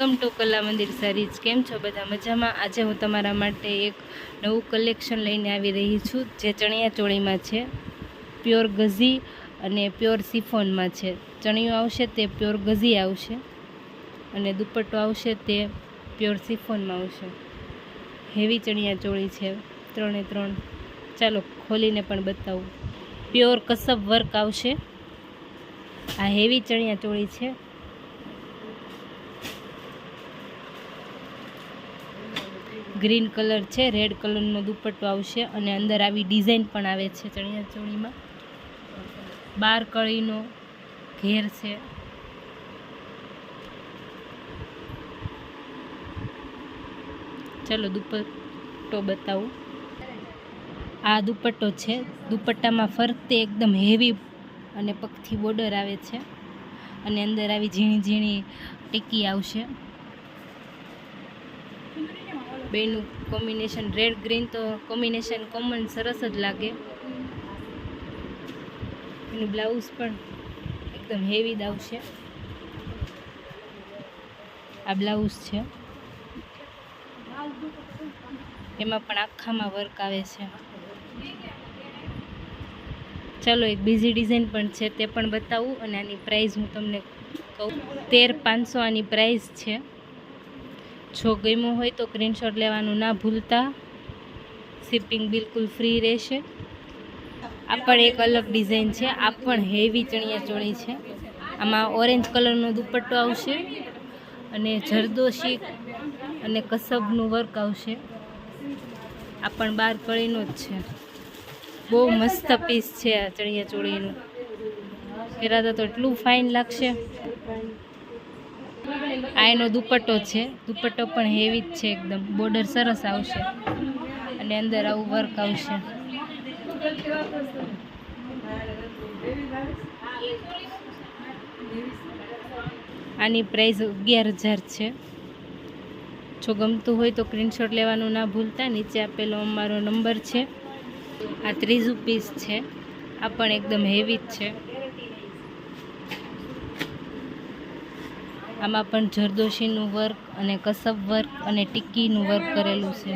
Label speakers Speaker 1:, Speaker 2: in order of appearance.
Speaker 1: Welcome to કલા મંદિર saris. કેમ છો બધા? મજામાં? આજે હું તમારા માટે એક નવું કલેક્શન લઈને આવી રહી છું, જે ચણિયા ચોળીમાં છે। પ્યોર ગઝી અને પ્યોર સિફોનમાં છે। ચણિયું આવશે તે પ્યોર ગઝી આવશે અને દુપટ્ટો આવશે તે પ્યોર સિફોનમાં આવશે। હેવી ચણિયા ચોળી છે, 3 એ 3। ચાલો ખોલીને પણ બતાવું। પ્યોર કસબ વર્ક આવશે। આ હેવી ચણિયા ચોળી છે। ગ્રીન કલર છે, રેડ કલરનો દુપટ્ટો આવશે અને અંદર આવી ડિઝાઇન પણ આવે છે ચણિયા ચોળીમાં। 12 કળીનો ઘેર છે। ચલો દુપટ્ટો બતાવું। આ દુપટ્ટો છે। દુપટ્ટામાં ફરતે એકદમ હેવી અને પગથી બોર્ડર આવે છે અને અંદર આવી ઝીણી ઝીણી ટીકી આવશે। બેનું કોમ્બિનેશન રેડ ગ્રીન તો કોમ્બિનેશન કોમન સરસ જ લાગે। એનું બ્લાઉઝ પણ એકદમ હેવી જ આવશે। આ બ્લાઉઝ છે, એમાં પણ આખામાં વર્ક આવે છે। ચાલો એક બીજી ડિઝાઇન પણ છે તે પણ બતાવું અને આની પ્રાઇસ હું તમને કહું। 13,500 આની પ્રાઇસ છે। જો ગમ્યું હોય તો સ્ક્રીનશોટ લેવાનું ના ભૂલતા। શિપિંગ બિલકુલ ફ્રી રહેશે। આ પણ એક અલગ ડિઝાઇન છે। આ પણ હેવી ચણિયા ચોળી છે। આમાં ઓરેન્જ કલરનો દુપટ્ટો આવશે અને જરદોશી અને કસબનું વર્ક આવશે। આ પણ 12 કળીનો જ છે। બહુ મસ્ત પીસ છે આ ચણિયા ચોળીનું। પહેરાતા તો એટલું ફાઇન લાગશે। આ એનો દુપટ્ટો છે। દુપટ્ટો પણ હેવી જ છે, એકદમ બોર્ડર સરસ આવશે અને અંદર આવું વર્ક આવશે। આની પ્રાઇસ 11,000 છે। જો ગમતું હોય તો સ્ક્રીનશોટ લેવાનું ના ભૂલતા। નીચે આપેલો અમારો નંબર છે। આ ત્રીજું પીસ છે। આ પણ એકદમ હેવી જ છે। આમાં પણ જરદોશીનું વર્ક અને કસબ વર્ક અને ટિક્કીનું વર્ક કરેલું છે।